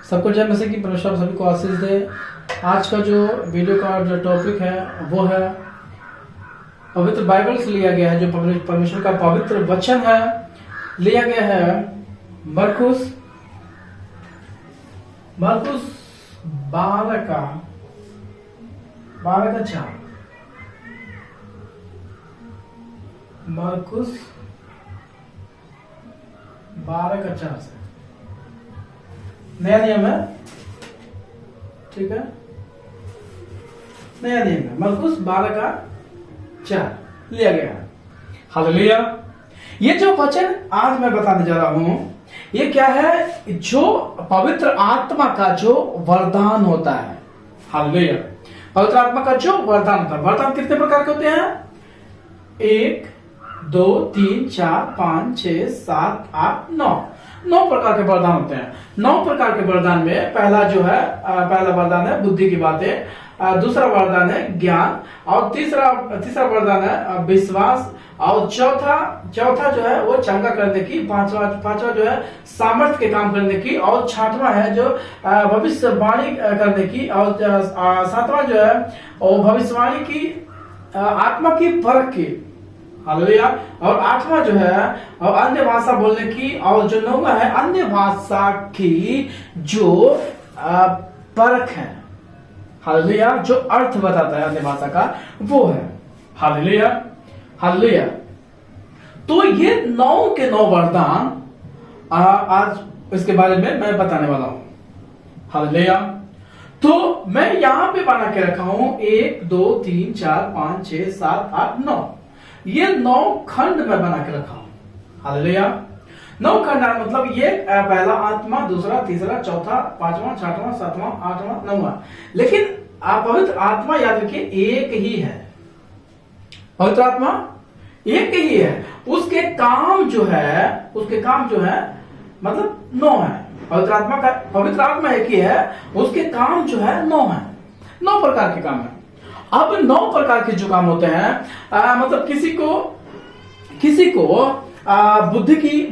सबको जय मसीह की। परमेश्वर सभी को आशीष दे। आज का जो वीडियो का जो टॉपिक है वो है पवित्र बाइबल से लिया गया है, जो परमेश्वर का पवित्र वचन है, लिया गया है मरकुस 12 का 4। मरकुस 12 का 4 से नया नियम है, ठीक है। नया नियम है, मरकुस 12 का 4 लिया गया है। हालेलुया। ये जो वचन आज मैं बताने जा रहा हूं, ये क्या है? जो पवित्र आत्मा का जो वरदान होता है। हालेलुया। पवित्र आत्मा का जो वरदान होता है। वरदान कितने प्रकार के होते हैं? 1 2 3 4 5 6 7 8 9 प्रकार के वरदान होते हैं। 9 प्रकार के वरदान में पहला वरदान है बुद्धि की बातें, दूसरा वरदान है ज्ञान, और तीसरा वरदान है विश्वास, और चौथा जो है वो चंगा करने की, पांचवा जो है सामर्थ्य के काम करने की, और छठवां है जो भविष्यवाणी करने की, और सातवां जो है वो भविष्यवाणी की, आत्मा की परख की। हालेलुया। और 8वां जो है और अन्य भाषा बोलने की, और जो 9वां है अन्य भाषा की जो परख है। हालेलुया। जो अर्थ बताता है अन्य भाषा का वो है। हालेलुया। हालेलुया। तो ये 9 के 9 वरदान आज इसके बारे में मैं बताने वाला हूं। हालेलुया। तो मैं यहां पे बना के रखा हूं 1 2 3 4 5 6 7 8 9। ये 9 खंड में बना के रखा हूं। हालेलुया। 9 खंड मतलब ये पहला आत्मा, दूसरा, तीसरा, चौथा, पांचवा, छठवां, सातवां, आठवां, 9वां। लेकिन पवित्र आत्मा याद रखिए एक ही है। पवित्र आत्मा एक ही है। उसके काम जो है मतलब 9 है। पवित्र आत्मा एक ही है, उसके काम जो है 9 है। 9 प्रकार के काम है। अब 9 प्रकार के जो काम होते हैं, मतलब किसी को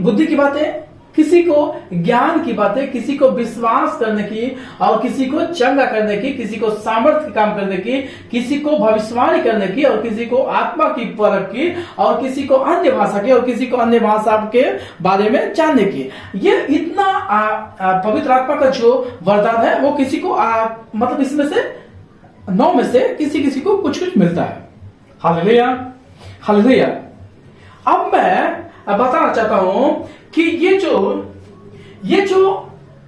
बुद्धि की बातें, किसी को ज्ञान की बातें, किसी को विश्वास करने की, और किसी को चंगा करने की, किसी को सामर्थ्य काम करने की, किसी को भविष्यवाणी करने की, और किसी को आत्मा की परख की, और किसी को अन्य भाषा की, और किसी को अन्य भाषा के बारे में जानने की। ये इतना पवित्र आत्मा का जो वरदान है वो किसी को मतलब इसमें से 9 में से किसी को कुछ मिलता है। हालेलुया। हालेलुया। अब मैं बताना चाहता हूं कि ये जो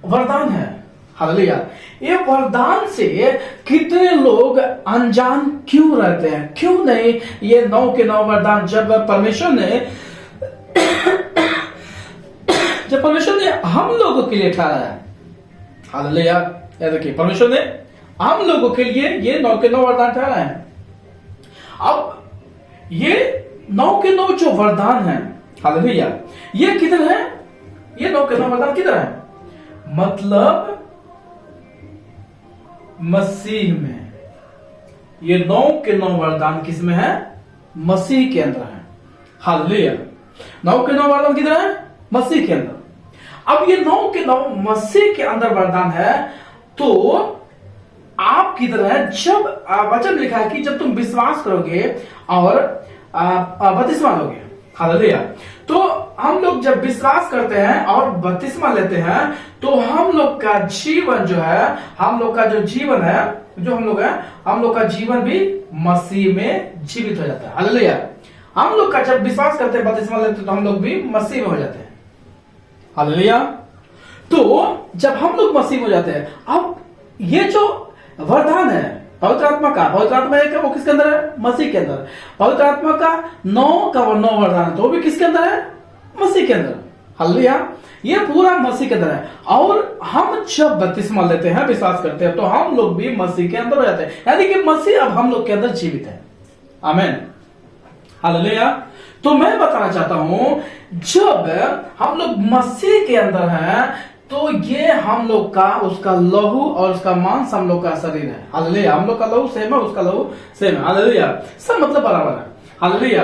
वरदान है, हालेलुया, ये वरदान से कितने लोग अनजान क्यों रहते हैं? क्यों नहीं ये 9 के 9 वरदान जब परमेश्वर ने हम लोगों के लिए ठहराया है। हालेलुया। देखिए, परमेश्वर ने हम लोगों के लिए ये 9 के 9 वरदान ठहरा है। अब ये 9 के 9 जो वरदान है, हालेलुया, ये किधर है? ये 9 के 9 वरदान किधर है? मतलब मसीह में। ये 9 के 9 वरदान किस में है? मसीह के अंदर है। हालेलुया। 9 के 9 वरदान किधर है? मसीह के अंदर। अब ये 9 के 9 मसीह के अंदर वरदान है, तो आप किधर है? जब वचन लिखा है कि जब तुम विश्वास करोगे और बपतिस्मा लोगे। हालेलुया। तो हम लोग जब विश्वास करते हैं और बपतिस्मा लेते हैं, तो हम लोग का जीवन जो है, हम लोग का जो जीवन है, हम लोग का जीवन भी मसीह में जीवित हो जाता है। हालेलुया। हम लोग का जब विश्वास करते हैं, बपतिस्मा लेते हैं, तो हम लोग भी मसीह में हो जाते हैं। हालेलुया। तो जब हम लोग मसीह में हो जाते हैं, अब ये जो वरदान है पवित्र आत्मा एक है, वो किसके अंदर है? मसीह के अंदर। पवित्र आत्मा का 9 का 9 वरदान है, तो वो भी किसके अंदर है? मसीह के अंदर। हालेलुया। ये पूरा मसीह के अंदर है। और हम जब बपतिस्मा लेते हैं, विश्वास करते हैं, तो हम लोग भी मसीह के अंदर हो जाते हैं। यानी कि मसीह अब हम लोग के अंदर जीवित है। आमीन। हालेलुया। तो मैं बताना चाहता हूं, जब हम लोग मसीह के अंदर हैं, तो ये हम लोग का उसका लहू और उसका मांस हम लोग का शरीर है। हालेलुया। हम लोग का लहू सेम है, उसका लहू सेम है। हालेलुया। सब मतलब बराबर है। हालेलुया।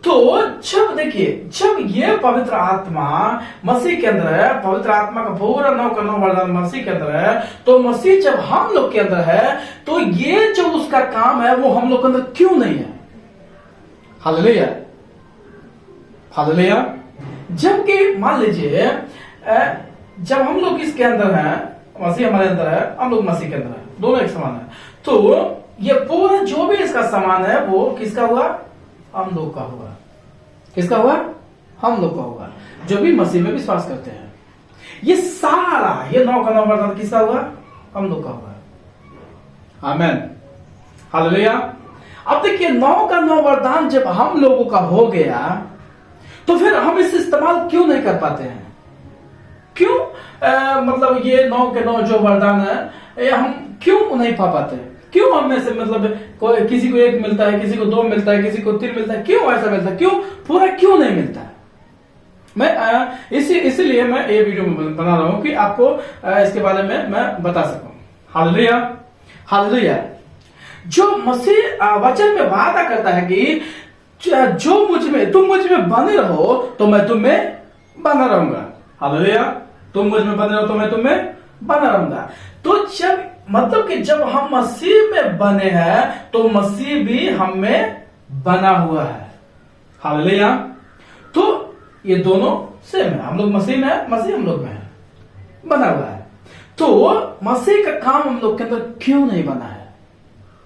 तो जब देखिए, जब ये पवित्र आत्मा मसीह के अंदर है, पवित्र आत्मा का पूरा 9 का 9 वरदान मसीह के अंदर है, तो मसीह जब हम लोग के अंदर है, तो ये जो उसका काम है वो हम लोग के अंदर क्यों नहीं है? Hallelujah, hallelujah. जबकि मान लीजिए जब हम लोग इसके अंदर हैं, मसीह हमारे अंदर है, हम लोग मसीह के अंदर है, दोनों एक समान है, तो ये पूरा जो भी इसका सामान है वो किसका हुआ? हम लोग का हुआ। किसका हुआ? हम लोग का होगा, जो भी मसीह में विश्वास करते हैं। ये सारा ये 9 का 9 वरदान किसका हुआ? हम लोग का हुआ। आमेन, हालेलुया। अब देखिए 9 का 9 वरदान जब हम लोगों का हो गया, तो फिर हम इसे इस्तेमाल क्यों नहीं कर पाते हैं? क्यों मतलब ये 9 के 9 जो वरदान है, ये हम क्यों नहीं पा पाते? क्यों हम में से मतलब कोई किसी को 1 मिलता है, किसी को 2 मिलता है, किसी को 3 मिलता है, क्यों ऐसा मिलता है? क्यों पूरा क्यों नहीं मिलता है? मैं इसीलिए मैं ये वीडियो में बना रहा हूं कि आपको इसके बारे में मैं बता सकूं। Hallelujah, hallelujah. जो मसीह वचन में वादा करता है कि जो मुझ में, तुम मुझ में बने रहो तो मैं तुम में बना रहूंगा। हालेलुया, तुम मुझ में बने रहो तो मैं तुम में बना रहूंगा। तो जब मतलब कि जब हम मसीह में बने हैं तो मसीह भी हम में बना हुआ है। हालेलुया। तो ये दोनों सेम है, हम लोग मसीह में है, मसीह हम लोग में है, बना हुआ है। तो मसीह का काम हम लोग के अंदर क्यों नहीं बना है?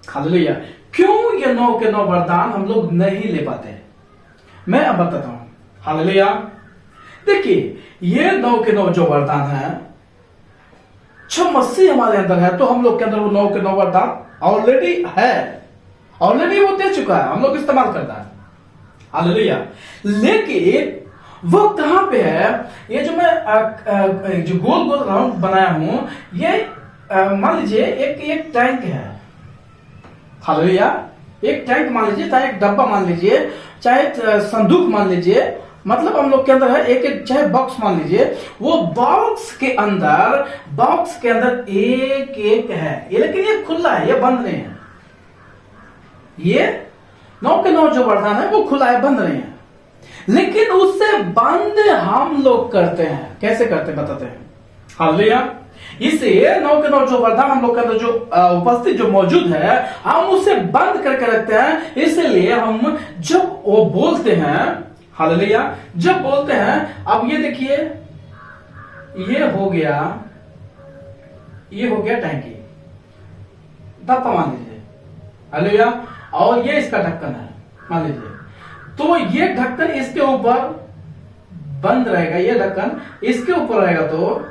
हालेलुया। क्यों ये 9 के 9 वरदान हम लोग नहीं ले पाते? मैं अब बताता हूं। हालेलुया। देखिए ये 9 के 9 जो वरदान है, जो मसीह हमारे अंदर है, तो हम लोग के अंदर वो 9 के 9 वरदान ऑलरेडी है, ऑलरेडी वो दे चुका है, हम लोग इस्तेमाल करता है। हालेलुया। लेकिन वो कहां पे है? ये जो मैं जो गोल गोल राउंड बनाया हूं, ये मान लीजिए एक टैंक है। हालेलुया। एक टैंक मान लीजिए, चाहे एक डब्बा मान लीजिए, चाहे संदूक मान लीजिए, मतलब हम लोग के अंदर है एक चाहे बॉक्स मान लीजिए, वो बॉक्स के अंदर एक है ये, लेकिन ये खुला है, ये बंद नहीं है। ये 9 के 9 जो वरदान है वो खुला है, बंद नहीं है। लेकिन उससे बंद हम लोग करते हैं। कैसे करते हैं बताते हैं। हालेलुया। इसे 9 के 9 जो वरदान हम लोग के अंदर जो उपस्थित जो मौजूद है, हम उसे बंद करके रखते हैं। इसलिए हम जब वो बोलते हैं, हालेलुया, जब बोलते हैं, अब ये देखिए ये हो गया टैंकी, डब्बा मान लीजिए। हालेलुया। और ये इसका ढक्कन है मान लीजिए, तो ये ढक्कन इसके ऊपर बंद रहेगा, ये ढक्कन इसके ऊपर रहेगा, तो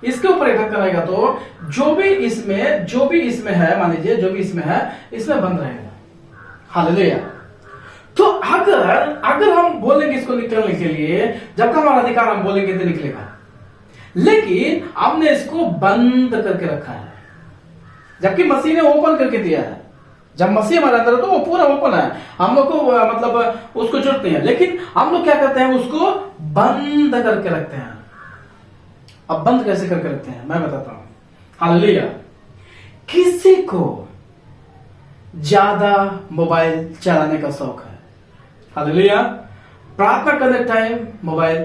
इसके ऊपर एक ढक्कन रहेगा, तो जो भी इसमें है, मान लीजिए जो भी इसमें है, इसमें बंद रहेगा। हालेलुया। तो अगर हम बोलेंगे इसको निकलने के लिए, जब तक हमारा अधिकार हम बोलेंगे तो निकलेगा, लेकिन हमने इसको बंद करके रखा है, जबकि मसीह ने ओपन करके दिया है। जब मसीह हमारे अंदर है तो वो पूरा ओपन है, हम लोग को मतलब उसको जरूरत नहीं है, लेकिन हम लोग क्या करते हैं? उसको बंद करके रखते हैं। अब बंद कैसे करके रखते हैं मैं बताता हूं। हालेलुया। किसी को ज्यादा मोबाइल चलाने का शौक है, हालेलुया, प्रार्थना करने का टाइम मोबाइल,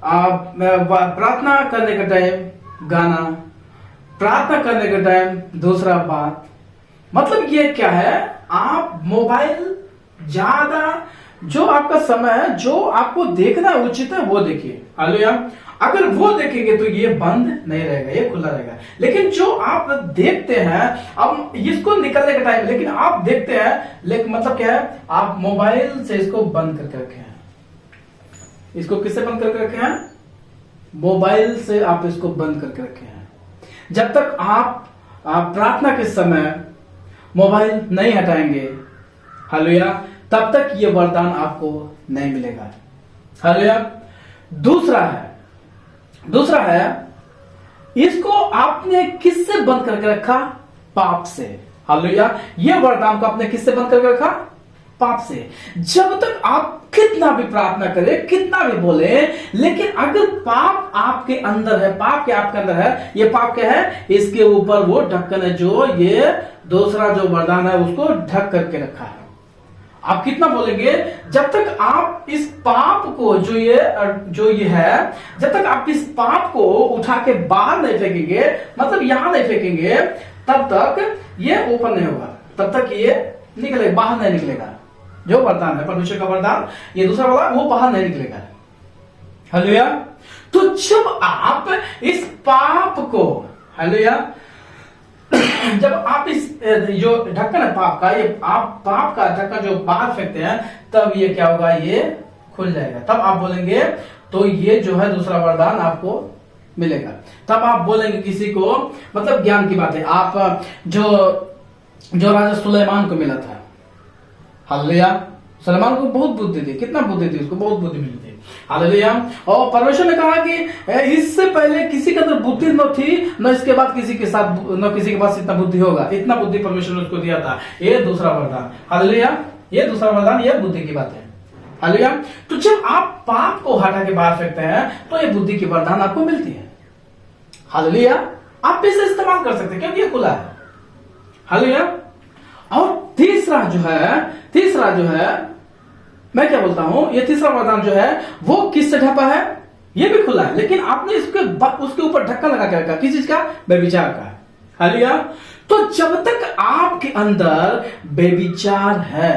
प्रार्थना करने का टाइम गाना, प्रार्थना करने का टाइम दूसरा बात। मतलब ये क्या है? आप मोबाइल ज्यादा, जो आपका समय है, जो आपको देखना उचित है वो देखिए। हालेलुया। अगर वो देखेंगे तो ये बंद नहीं रहेगा, ये खुला रहेगा। लेकिन जो आप देखते हैं, अब इसको निकलने का टाइम, लेकिन आप देखते हैं, लेकिन मतलब क्या है? आप मोबाइल से इसको बंद करके रखे हैं। इसको किससे बंद करके रखे हैं? मोबाइल से आप इसको बंद करके रखे हैं। जब तक आप प्रार्थना के समय मोबाइल नहीं हटाएंगे, हालेलुया, तब तक ये वरदान आपको नहीं मिलेगा। हालेलुया। दूसरा है इसको आपने किससे बंद करके रखा? पाप से। हालेलुया। ये वरदान को आपने किससे बंद करके रखा? पाप से। जब तक आप कितना भी प्रार्थना करें, कितना भी बोले, लेकिन अगर पाप आपके अंदर है, पाप के आपके अंदर है, ये पाप क्या है? इसके ऊपर वो ढक्कन है, जो ये दूसरा जो वरदान है उसको ढक करके रखा है। आप कितना बोलेंगे? जब तक आप इस पाप को जो ये है, जब तक आप इस पाप को उठा के बाहर नहीं फेंकेंगे, मतलब यहां नहीं फेंकेंगे, तब तक ये ओपन नहीं होगा, तब तक ये निकलेगा, बाहर नहीं निकलेगा। जो वरदान है परमेश्वर का वरदान, ये दूसरा वाला, वो बाहर नहीं निकलेगा। हालेलुया। तो जब आप इस पाप को, हालेलुया, जब आप इस जो ढक्कन है पाप का, ये आप पाप का ढक्कन जो बाहर फेंकते हैं, तब ये क्या होगा? ये खुल जाएगा। तब आप बोलेंगे, तो ये जो है दूसरा वरदान आपको मिलेगा। तब आप बोलेंगे किसी को, मतलब ज्ञान की बात है, आप जो राजा सुलेमान को मिला था, हालेलुया, सुलेमान को बहुत बुद्धि थी। कितना बुद्धि थी उसको? बहुत बुद्धि मिली थी। हालेलुया। और परमेश्वर ने कहा कि इससे पहले किसी के अंदर बुद्धि न थी, न इसके बाद किसी के पास इतना बुद्धि होगा। इतना बुद्धि परमेश्वर ने उसको दिया था। ये दूसरा वरदान, हालेलुया, ये दूसरा वरदान, ये बुद्धि की बात है। हालेलुया। तो जब आप पाप को हटा के बाहर फेंकते हैं, तो ये बुद्धि की वरदान आपको मिलती है। हालेलुया। आप इसे इस्तेमाल कर सकते हैं क्योंकि ये खुला है। हालेलुया। और तीसरा जो है, मैं क्या बोलता हूं, ये तीसरा वरदान जो है वो किससे ढका है? ये भी खुला है, लेकिन आपने उसके ऊपर ढक्कन लगा के रखा। किस चीज का? व्यभिचार का। हालेलुया। तो जब तक आपके अंदर व्यभिचार है,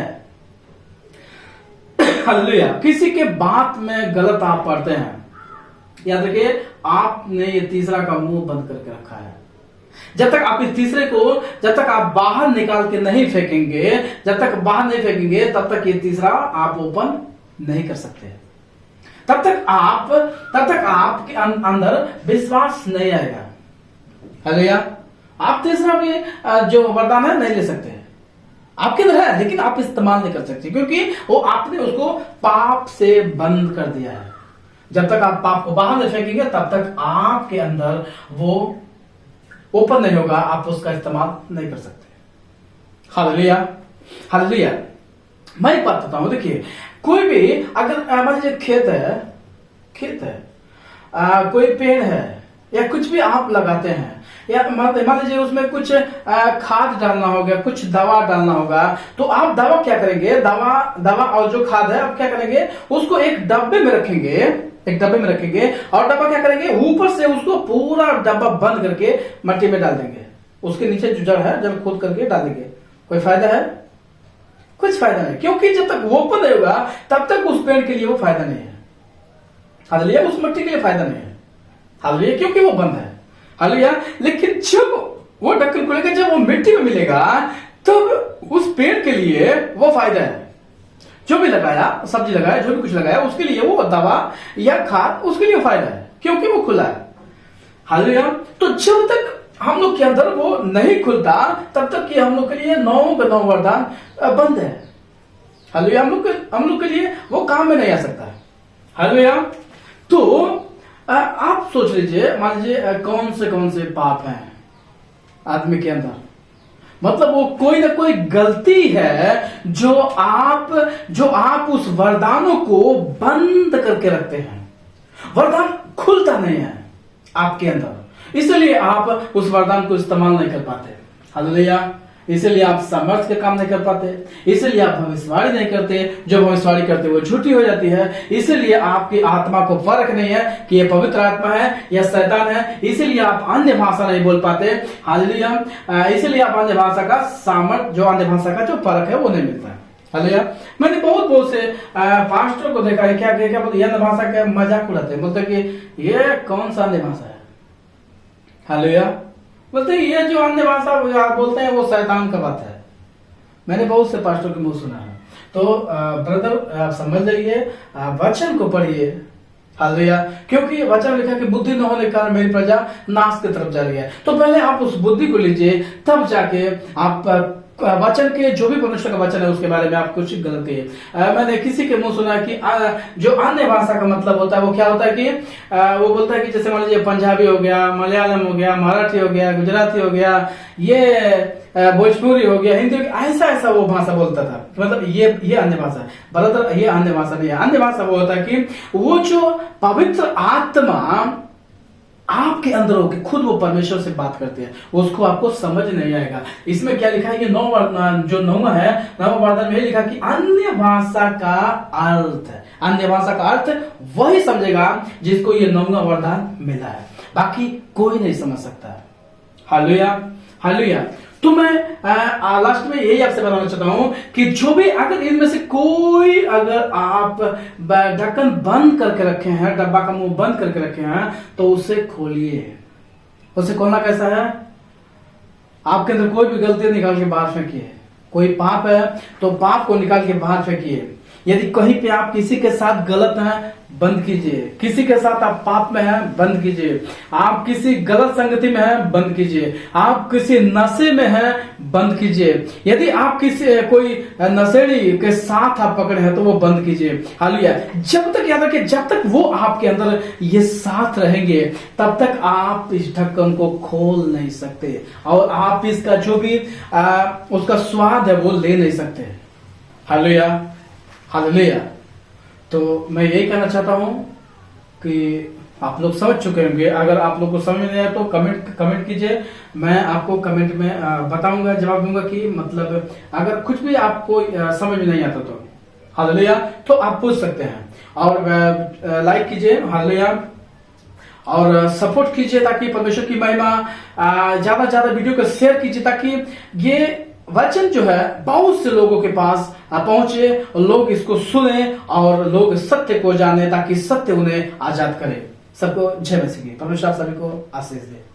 हालेलुया, किसी के बात में गलत आप पढ़ते हैं, याद रखिए आपने ये तीसरा का मुंह बंद करके रखा है। जब तक आप इस तीसरे को, जब तक आप बाहर निकाल के नहीं फेंकेंगे, तब तक ये तीसरा आप ओपन नहीं कर सकते। तब तक आपके अंदर विश्वास नहीं आएगा। हालेलुया। आप तीसरा भी जो वरदान है नहीं ले सकते। आपके अंदर है, लेकिन आप इस्तेमाल नहीं कर सकते, क्योंकि वो आपने उसको पाप से बंद कर दिया है। जब तक आप पाप को बाहर नहीं फेंकेंगे, तब तक आपके अंदर वो ओपन नहीं होगा, आप उसका इस्तेमाल नहीं कर सकते। हालेलुया। हालेलुया। मैं एक बात बताऊं, देखिए, कोई भी अगर मान लीजिए खेत है, कोई पेड़ है, या कुछ भी आप लगाते हैं, या मान लीजिए उसमें कुछ खाद डालना होगा, कुछ दवा डालना होगा, तो आप दवा क्या करेंगे? दवा और जो खाद है आप क्या करेंगे? उसको एक डब्बे में रखेंगे, और डब्बा क्या करेंगे? ऊपर से उसको पूरा डब्बा बंद करके मिट्टी में डाल देंगे। उसके नीचे जो जड़ है, जड़ खोद करके डाल देंगे। कोई फायदा है? कुछ फायदा नहीं, क्योंकि जब तक वो ओपन नहीं होगा, तब तक उस पेड़ के लिए वो फायदा नहीं है। हालेलुया। उस मिट्टी के लिए फायदा नहीं है। हालेलुया। क्योंकि वो बंद है। हालेलुया। लेकिन जब वो ढक्कन खुलेगा, जब वो मिट्टी में मिलेगा, तब उस पेड़ के लिए वो फायदा है। जो भी लगाया, सब्जी लगाया, जो भी कुछ लगाया, उसके लिए वो दवा या खाद, उसके लिए फायदा है, क्योंकि वो खुला है। हालेलुया। तो जब तक हम लोग के अंदर वो नहीं खुलता, तब तक कि हम लोग के लिए 9 का 9 वरदान बंद है। हालेलुया। हम लोग के लिए वो काम में नहीं आ सकता है। हालेलुया। तो आप सोच लीजिए, मान लीजिए कौन से पाप हैं आदमी के अंदर, मतलब वो कोई ना कोई गलती है जो आप उस वरदानों को बंद करके रखते हैं। वरदान खुलता नहीं है आपके अंदर, इसलिए आप उस वरदान को इस्तेमाल नहीं कर पाते। हालेलुया। इसलिए आप सामर्थ्य का काम नहीं कर पाते, इसलिए आप भविष्यवाणी नहीं करते, जो भविष्यवाणी करते वो झूठी हो जाती है। इसलिए आपकी आत्मा को फर्क नहीं है कि ये पवित्र आत्मा है या शैतान है, इसीलिए आप अन्य भाषा नहीं बोल पाते। हालेलुया। इसलिए आप अन्य भाषा का सामर्थ्य, जो अन्य भाषा का जो फर्क है वो नहीं मिलता है। हालेलुया। मैंने बहुत से पास्टर को देखा है, क्या बोलते, अन्य भाषा का मजाक उड़ाते हैं, बोलते कि ये कौन सा अन्य भाषा है। हालेलुया। बोलते ये जो अन्य भाषा बोलते हैं वो शैतान का बात है। मैंने बहुत से पास्टर के मुंह सुना है। तो ब्रदर आप समझ जाइए, वचन को पढ़िए। हालेलुया। क्योंकि वचन लिखा कि बुद्धि न होने के कारण मेरी प्रजा नाश की तरफ जा रही है। तो पहले आप उस बुद्धि को लीजिए, तब जाके आप वचन के, जो भी परमेश्वर का वचन है उसके बारे में आप कुछ गलत कहिए। मैंने किसी के मुंह सुना कि जो अन्य भाषा का मतलब होता है वो क्या होता है कि वो बोलता है कि जैसे मान लीजिए पंजाबी हो गया, मलयालम हो गया, मराठी हो गया, गुजराती हो गया, ये भोजपुरी हो गया, हिंदी हो गया, ऐसा वो भाषा बोलता था, मतलब ये अन्य भाषा है। बराबर, ये अन्य भाषा नहीं है। अन्य भाषा वो होता है कि वो जो पवित्र आत्मा आपके अंदर होकर खुद वो परमेश्वर से बात करते हैं, उसको आपको समझ नहीं आएगा। इसमें क्या लिखा है, ये जो 9वां है, 9वां वरदान में लिखा कि अन्य भाषा का अर्थ, अन्य भाषा का अर्थ वही समझेगा जिसको ये 9वां वरदान मिला है, बाकी कोई नहीं समझ सकता। Hallelujah, hallelujah. तो मैं लास्ट में यही आपसे बताना चाहता हूं कि जो भी अगर इनमें से कोई, अगर आप ढक्कन बंद करके रखे हैं, डब्बा का मुंह बंद करके रखे हैं, तो उसे खोलिए। उसे खोलना कैसा है, आपके अंदर कोई भी गलती निकाल के बाहर फेंकिए। कोई पाप है तो पाप को निकाल के बाहर फेंकिए। यदि कहीं पे आप किसी के साथ गलत हैं, बंद कीजिए। किसी के साथ आप पाप में हैं, बंद कीजिए। आप किसी गलत संगति में हैं, बंद कीजिए। आप किसी नशे में हैं, बंद कीजिए। यदि आप किसी कोई नशेड़ी के साथ आप पकड़े हैं तो वो बंद कीजिए। हालेलुया। जब तक याद रखिए, जब तक वो आपके अंदर ये साथ रहेंगे तब तक आप इस ढक्कन को खोल नहीं सकते और आप इसका जो भी उसका स्वाद है वो ले नहीं सकते। Hallelujah, hallelujah. तो मैं यही कहना चाहता हूं कि आप लोग समझ चुके होंगे। अगर आप लोग को समझ नहीं आया तो कमेंट कीजिए, मैं आपको कमेंट में बताऊंगा, जवाब दूंगा कि मतलब अगर कुछ भी आपको समझ में नहीं आता तो हालेलुया, तो आप पूछ सकते हैं। और लाइक कीजिए, हालेलुया, और सपोर्ट कीजिए ताकि परमेश्वर की महिमा, ज्यादा से ज्यादा वीडियो को शेयर कीजिए ताकि ये वचन जो है बहुत से लोगों के पास पहुंचे, लोग इसको सुने और लोग सत्य को जाने ताकि सत्य उन्हें आजाद करे। सबको जय मसीह की। परमेश्वर सभी को आशीष दे।